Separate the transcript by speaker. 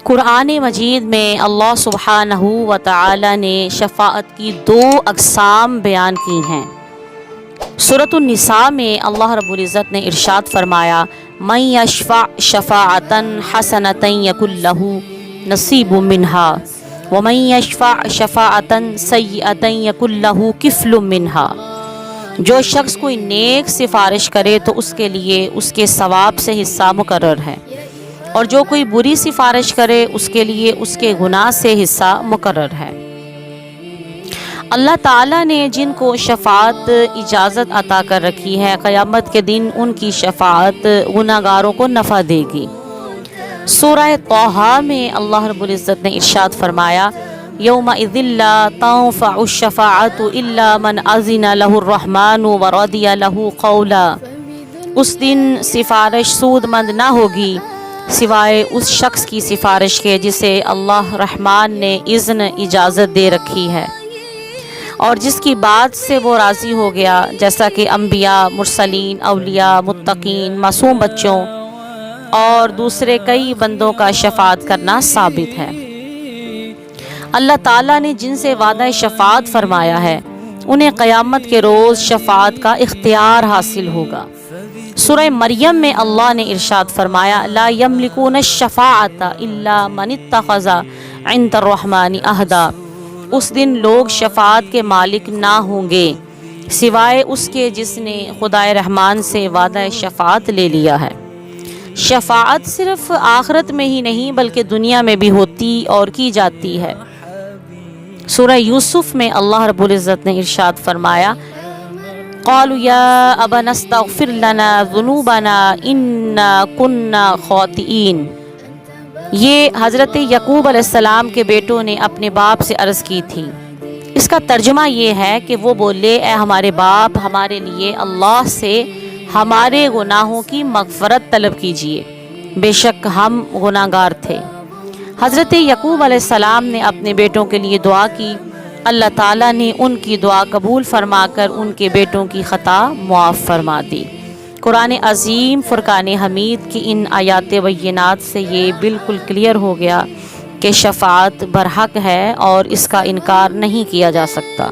Speaker 1: قرآن مجید میں اللہ سبحانہ و تعالی نے شفاعت کی 2 اقسام بیان کی ہیں۔ سورۃ النساء میں اللہ رب العزت نے ارشاد فرمایا من یشفع شفاعۃ حسنۃ یکن لہ نصیب منہا ومن یشفع شفاعۃ سیئۃ یکن لہ کفل منہا۔ جو شخص کوئی نیک سفارش کرے تو اس کے لیے اس کے ثواب سے حصہ مقرر ہے، اور جو کوئی بری سفارش کرے اس کے لیے اس کے گناہ سے حصہ مقرر ہے۔ اللہ تعالیٰ نے جن کو شفاعت اجازت عطا کر رکھی ہے، قیامت کے دن ان کی شفاعت گناہگاروں کو نفع دے گی۔ سورہ طٰہٰ میں اللہ رب العزت نے ارشاد فرمایا یومئذ لا تنفع الشفاعۃ الا من اذن لہ الرحمن ورضی لہ قولا۔ اس دن سفارش سود مند نہ ہوگی سوائے اس شخص کی سفارش کے جسے اللہ رحمان نے اذن اجازت دے رکھی ہے اور جس کی بات سے وہ راضی ہو گیا، جیسا کہ انبیاء، مرسلین، اولیاء، متقین، معصوم بچوں اور دوسرے کئی بندوں کا شفاعت کرنا ثابت ہے۔ اللہ تعالیٰ نے جن سے وعدہ شفاعت فرمایا ہے انہیں قیامت کے روز شفاعت کا اختیار حاصل ہوگا۔ سورہ مریم میں اللہ نے ارشاد فرمایا لا یملکون الشفاعۃ الا من اتخذ عند الرحمن عہدا۔ اس دن لوگ شفاعت کے مالک نہ ہوں گے سوائے اس کے جس نے خدائے رحمان سے وعدہ شفاعت لے لیا ہے۔ شفاعت صرف آخرت میں ہی نہیں بلکہ دنیا میں بھی ہوتی اور کی جاتی ہے۔ سورہ یوسف میں اللہ رب العزت نے ارشاد فرمایا قالوا یا ابنا استغفر لنا ذنوبنا انا كنا خاطئین۔ یہ حضرت یعقوب علیہ السلام کے بیٹوں نے اپنے باپ سے عرض کی تھی۔ اس کا ترجمہ یہ ہے کہ وہ بولے اے ہمارے باپ، ہمارے لیے اللہ سے ہمارے گناہوں کی مغفرت طلب کیجیے، بے شک ہم گناہ گار تھے۔ حضرت یعقوب علیہ السلام نے اپنے بیٹوں کے لیے دعا کی، اللہ تعالیٰ نے ان کی دعا قبول فرما کر ان کے بیٹوں کی خطا معاف فرما دی۔ قرآن عظیم فرقان حمید کی ان آیات بینات سے یہ بالکل کلیئر ہو گیا کہ شفاعت برحق ہے اور اس کا انکار نہیں کیا جا سکتا۔